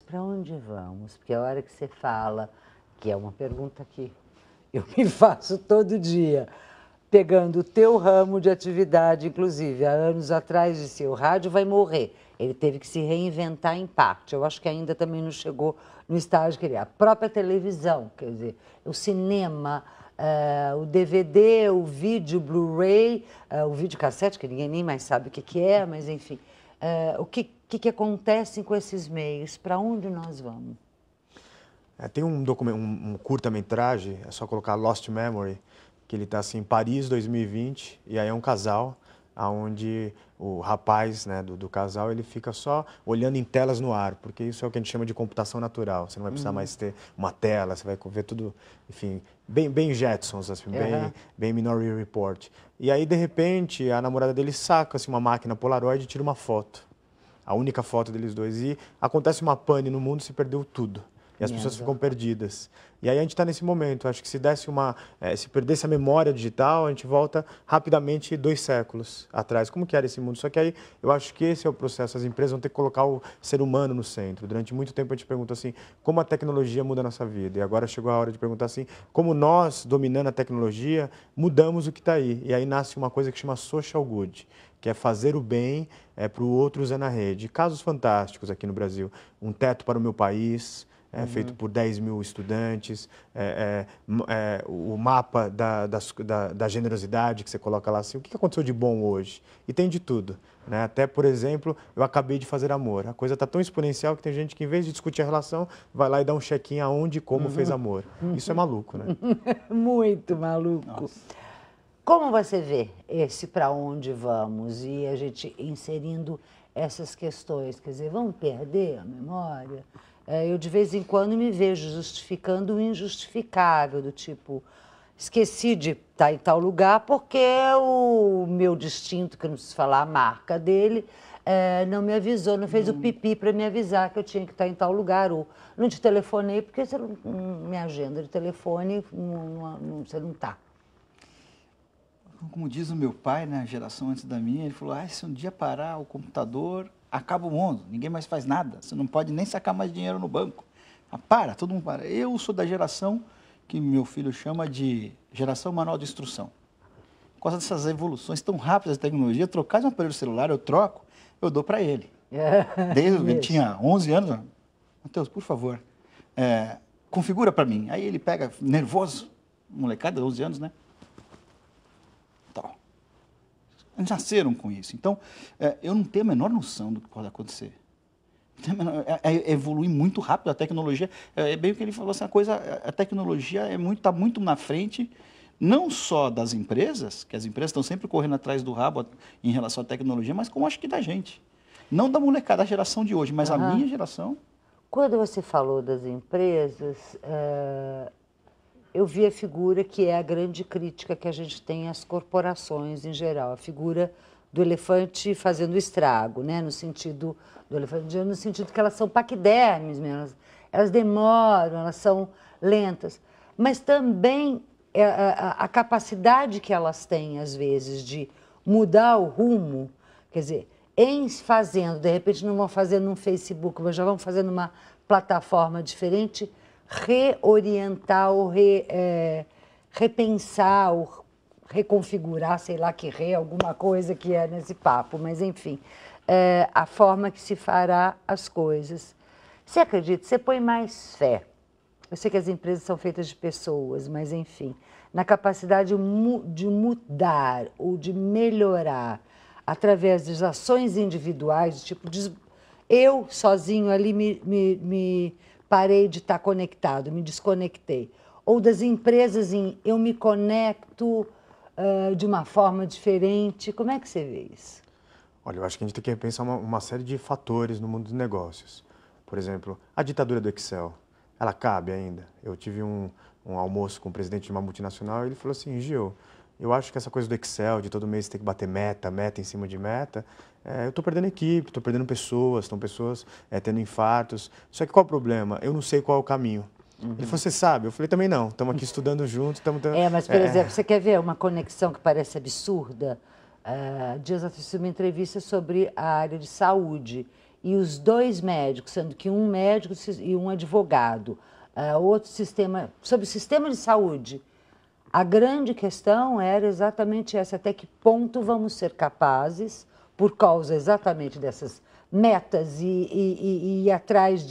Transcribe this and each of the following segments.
para onde vamos? Porque a hora que você fala, que é uma pergunta que eu me faço todo dia, pegando o teu ramo de atividade, inclusive, há anos atrás disse, o rádio vai morrer. Ele teve que se reinventar em parte. Eu acho que ainda também não chegou no estágio que ele é. A própria televisão, quer dizer, o cinema, o DVD, o vídeo, o Blu-ray, o videocassete, que ninguém nem mais sabe o que é, mas enfim. O que acontece com esses meios? Para onde nós vamos? Tem um curta-metragem, é só colocar Lost Memory, que ele está assim, em Paris 2020, e aí é um casal, onde o rapaz, né, do casal, ele fica só olhando em telas no ar, porque isso é o que a gente chama de computação natural. Você não vai precisar mais ter uma tela, você vai ver tudo, enfim, bem Jetsons, assim, bem Minority Report. E aí, de repente, a namorada dele saca assim, uma máquina Polaroid e tira uma foto, a única foto deles dois, e acontece uma pane no mundo, se perdeu tudo. E as pessoas ficam perdidas. E aí a gente está nesse momento. Acho que se perdesse a memória digital, a gente volta rapidamente 2 séculos atrás. Como que era esse mundo? Só que aí eu acho que esse é o processo. As empresas vão ter que colocar o ser humano no centro. Durante muito tempo a gente pergunta assim, como a tecnologia muda a nossa vida? E agora chegou a hora de perguntar assim, como nós, dominando a tecnologia, mudamos o que está aí? E aí nasce uma coisa que chama social good, que é fazer o bem para o outro usar na rede. Casos fantásticos aqui no Brasil. Um teto para o meu país, feito por 10 mil estudantes, o mapa da generosidade que você coloca lá, assim, o que aconteceu de bom hoje? E tem de tudo. Né? Até, por exemplo, eu acabei de fazer amor. A coisa está tão exponencial que tem gente que, em vez de discutir a relação, vai lá e dá um check-in aonde e como fez amor. Isso é maluco, né? Muito maluco. Nossa. Como você vê esse para onde vamos e a gente inserindo essas questões? Quer dizer, vamos perder a memória? Eu, de vez em quando, me vejo justificando o injustificável, do tipo, esqueci de estar em tal lugar porque o meu distinto, que eu não preciso falar a marca dele, não me avisou, não fez o pipi para me avisar que eu tinha que estar em tal lugar, ou não te telefonei porque você não, minha agenda de telefone, você não está. Como diz o meu pai, né, a geração antes da minha, ele falou, se um dia parar o computador, acaba o mundo, ninguém mais faz nada, você não pode nem sacar mais dinheiro no banco. Todo mundo para. Eu sou da geração que meu filho chama de geração manual de instrução. Por causa dessas evoluções tão rápidas da tecnologia, trocar de um aparelho celular, eu dou para ele. Desde que ele tinha 11 anos, Matheus, por favor, configura para mim. Aí ele pega, nervoso, molecada, 11 anos, né? Nasceram com isso. Então, eu não tenho a menor noção do que pode acontecer. Evolui muito rápido a tecnologia. É bem o que ele falou, essa coisa, a tecnologia está muito na frente, não só das empresas, que as empresas estão sempre correndo atrás do rabo em relação à tecnologia, mas como acho que da gente. Não da molecada, da geração de hoje, mas a minha geração. Quando você falou das empresas, eu vi a figura que é a grande crítica que a gente tem às corporações em geral, a figura do elefante fazendo estrago, né? No sentido do elefante, no sentido que elas são paquidermes mesmo, elas demoram, elas são lentas, mas também a capacidade que elas têm, às vezes, de mudar o rumo, quer dizer, fazendo, de repente não vão fazer num Facebook, mas já vão fazer numa plataforma diferente, reorientar ou repensar ou reconfigurar, sei lá que alguma coisa que é nesse papo, mas enfim, a forma que se fará as coisas. Você acredita? Você põe mais fé. Eu sei que as empresas são feitas de pessoas, mas enfim, na capacidade de mudar ou de melhorar através das ações individuais, tipo, eu sozinho ali me parei de estar conectado, me desconectei. Ou das empresas eu me conecto de uma forma diferente. Como é que você vê isso? Olha, eu acho que a gente tem que repensar uma série de fatores no mundo dos negócios. Por exemplo, a ditadura do Excel, ela cabe ainda? Eu tive um almoço com o presidente de uma multinacional e ele falou assim, Gil, eu acho que essa coisa do Excel, de todo mês ter que bater meta em cima de meta, eu estou perdendo equipe, estou perdendo pessoas, estão pessoas tendo infartos. Só que qual o problema? Eu não sei qual é o caminho. Ele falou, você sabe? Eu falei, também não, estamos aqui estudando juntos. Mas, por exemplo, você quer ver uma conexão que parece absurda? Dias assisti uma entrevista sobre a área de saúde e os 2 médicos, sendo que um médico e um advogado, outro sistema, sobre o sistema de saúde, a grande questão era exatamente essa, até que ponto vamos ser capazes, por causa exatamente dessas metas e ir atrás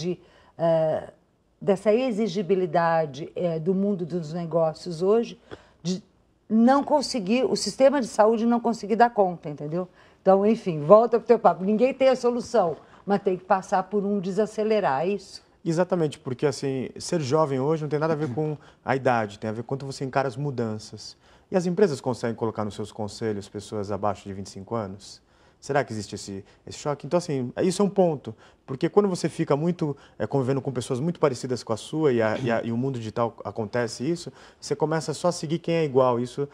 dessa exigibilidade do mundo dos negócios hoje, de não conseguir, o sistema de saúde não conseguir dar conta, entendeu? Então, enfim, volta para o teu papo. Ninguém tem a solução, mas tem que passar por um desacelerar, é isso? Exatamente, porque assim, ser jovem hoje não tem nada a ver com a idade, tem a ver com quanto você encara as mudanças. E as empresas conseguem colocar nos seus conselhos pessoas abaixo de 25 anos? Será que existe esse choque? Então, assim, isso é um ponto, porque quando você fica muito convivendo com pessoas muito parecidas com a sua e o mundo digital acontece isso, você começa só a seguir quem é igual. Isso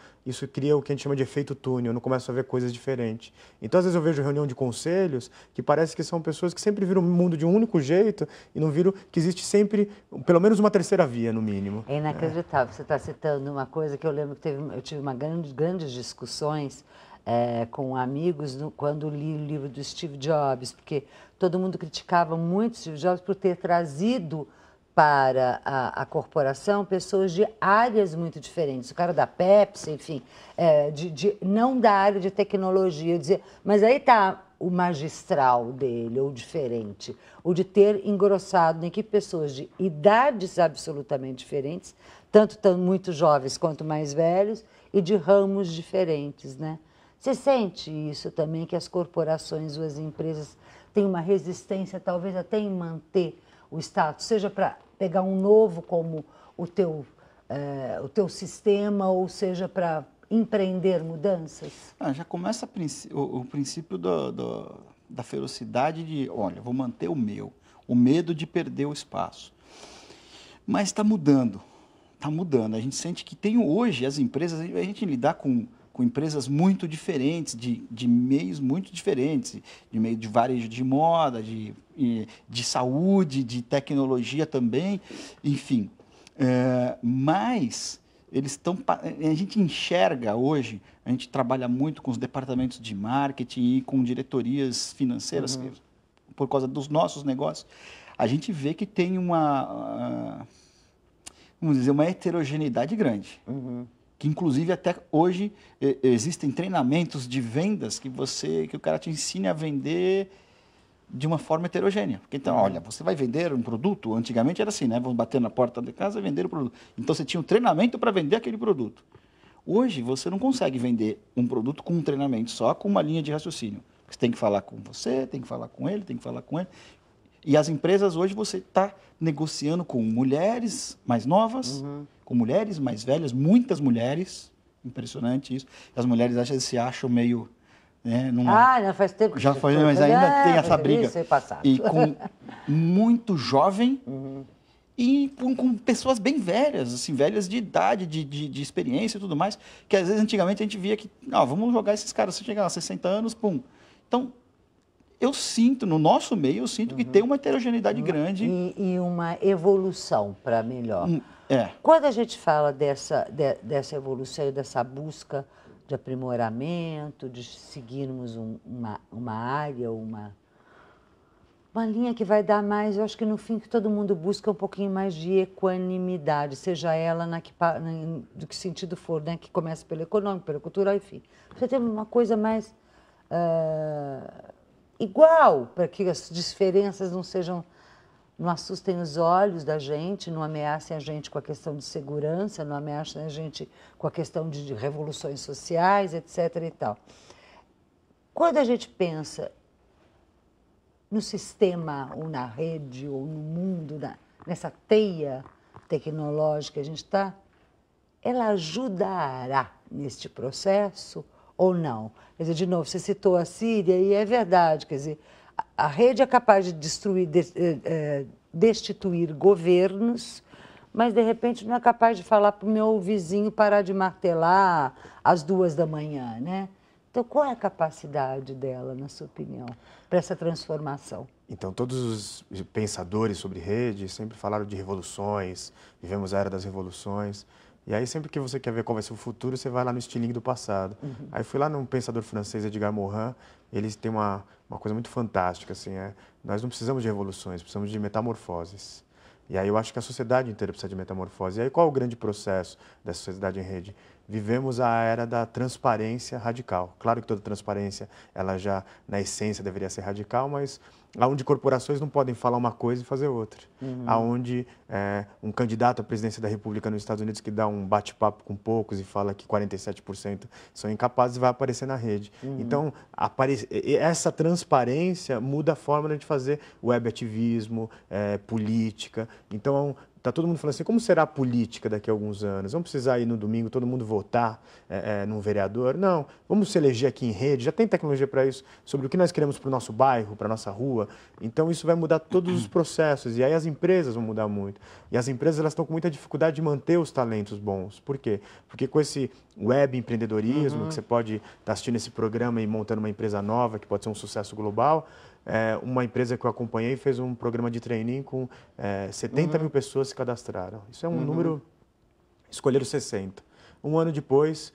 cria o que a gente chama de efeito túnel, não começa a ver coisas diferentes. Então, às vezes eu vejo reunião de conselhos que parece que são pessoas que sempre viram o mundo de um único jeito e não viram que existe sempre, pelo menos uma terceira via, no mínimo. É inacreditável. Você está citando uma coisa que eu lembro que eu tive grandes discussões com amigos quando li o livro do Steve Jobs, porque todo mundo criticava muito Steve Jobs por ter trazido para a corporação pessoas de áreas muito diferentes. O cara da Pepsi, enfim, não da área de tecnologia, dizer, mas aí está o magistral dele, ou diferente, o de ter engrossado em equipe pessoas de idades absolutamente diferentes, tanto muito jovens quanto mais velhos, e de ramos diferentes, né? Você sente isso também, que as corporações ou as empresas têm uma resistência, talvez até em manter o status, seja para pegar um novo como o teu sistema, ou seja para empreender mudanças? Já começa o princípio da ferocidade de, olha, vou manter o meu, o medo de perder o espaço. Mas está mudando, está mudando. A gente sente que tem hoje as empresas, a gente lidar com empresas muito diferentes, de meios muito diferentes, de meio de varejo de moda, de saúde, de tecnologia também, enfim. Mas a gente enxerga hoje, a gente trabalha muito com os departamentos de marketing e com diretorias financeiras, por causa dos nossos negócios, a gente vê que tem vamos dizer, uma heterogeneidade grande. Que inclusive até hoje existem treinamentos de vendas que o cara te ensina a vender de uma forma heterogênea. Porque, então, olha, você vai vender um produto, antigamente era assim, né? Vamos bater na porta da casa e vender o produto. Então você tinha um treinamento para vender aquele produto. Hoje você não consegue vender um produto com um treinamento só, com uma linha de raciocínio. Você tem que falar com você, tem que falar com ele, tem que falar com ele. E as empresas hoje você está negociando com mulheres mais novas, com mulheres mais velhas, muitas mulheres, impressionante isso. As mulheres se acham meio... Né, não faz tempo que já foi, mas ainda tem essa briga. Isso é passado. E com muito jovem e com pessoas bem velhas, assim, velhas de idade, de experiência e tudo mais, que às vezes antigamente a gente via que, vamos jogar esses caras, se chegar a 60 anos, pum. Então, eu sinto, no nosso meio, que tem uma heterogeneidade grande. E uma evolução para melhor. É. Quando a gente fala dessa evolução e dessa busca de aprimoramento, de seguirmos uma área, uma linha que vai dar mais, eu acho que no fim que todo mundo busca um pouquinho mais de equanimidade, seja ela do que sentido for, né? Que começa pelo econômico, pelo cultural, enfim. Você tem uma coisa mais igual, para que as diferenças não assustem os olhos da gente, não ameacem a gente com a questão de segurança, não ameacem a gente com a questão de revoluções sociais, etc. e tal. Quando a gente pensa no sistema, ou na rede, ou no mundo, nessa teia tecnológica que a gente está, ela ajudará neste processo ou não? Quer dizer, de novo, você citou a Síria e é verdade, quer dizer, a rede é capaz de destituir governos, mas de repente não é capaz de falar para o meu vizinho parar de martelar às 2h, né? Então, qual é a capacidade dela, na sua opinião, para essa transformação? Então, todos os pensadores sobre rede sempre falaram de revoluções, vivemos a era das revoluções, E aí, sempre que você quer ver qual vai ser o futuro, você vai lá no estilingue do passado. Aí fui lá num pensador francês, Edgar Morin, eles têm uma coisa muito fantástica, assim, nós não precisamos de revoluções, precisamos de metamorfoses. E aí eu acho que a sociedade inteira precisa de metamorfose. E aí qual é o grande processo dessa sociedade em rede? Vivemos a era da transparência radical. Claro que toda transparência, ela já, na essência, deveria ser radical, mas onde corporações não podem falar uma coisa e fazer outra. Aonde um candidato à presidência da República nos Estados Unidos que dá um bate-papo com poucos e fala que 47% são incapazes, vai aparecer na rede. Então, essa transparência muda a forma de fazer web ativismo, política. Então, está todo mundo falando assim, como será a política daqui a alguns anos? Vamos precisar ir no domingo, todo mundo votar num vereador? Não, vamos se eleger aqui em rede, já tem tecnologia para isso, sobre o que nós queremos para o nosso bairro, para a nossa rua. Então, isso vai mudar todos os processos, e aí as empresas vão mudar muito. E as empresas elas estão com muita dificuldade de manter os talentos bons. Por quê? Porque com esse web empreendedorismo, que você pode estar assistindo esse programa e montando uma empresa nova, que pode ser um sucesso global, uma empresa que eu acompanhei fez um programa de training com 70 mil pessoas se cadastraram. Isso é um número, escolheram 60. Um ano depois,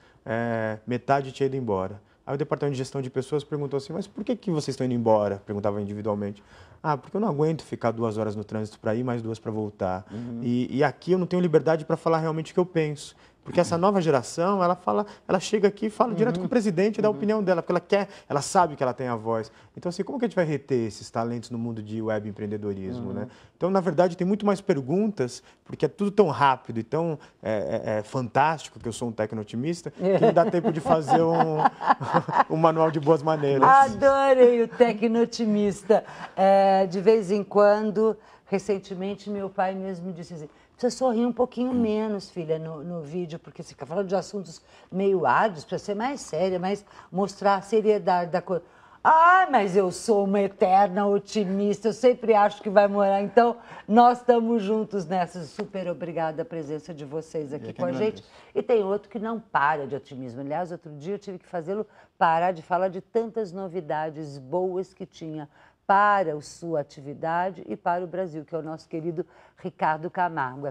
metade tinha ido embora. Aí o departamento de gestão de pessoas perguntou assim, mas por que vocês estão indo embora? Perguntava individualmente. Ah, porque eu não aguento ficar 2 horas no trânsito para ir, mais 2 para voltar. E aqui eu não tenho liberdade para falar realmente o que eu penso. Porque essa nova geração, ela chega aqui e fala direto com o presidente e dá a opinião dela, porque ela sabe que ela tem a voz. Então, assim, como que a gente vai reter esses talentos no mundo de web empreendedorismo, né? Então, na verdade, tem muito mais perguntas, porque é tudo tão rápido e tão fantástico, que eu sou um tecno-otimista, que não dá tempo de fazer um manual de boas maneiras. Adorei o tecno-otimista. De vez em quando, recentemente, meu pai mesmo disse assim, precisa sorrir um pouquinho menos, filha, no vídeo, porque você fica falando de assuntos meio árduos, precisa ser mais séria, mas mostrar a seriedade da coisa. Ah, mas eu sou uma eterna otimista, eu sempre acho que vai morar. Então, nós estamos juntos nessa. Super obrigada a presença de vocês aqui com a gente. E tem outro que não para de otimismo. Aliás, outro dia eu tive que fazê-lo parar de falar de tantas novidades boas que tinha para a sua atividade e para o Brasil, que é o nosso querido Ricardo Camargo.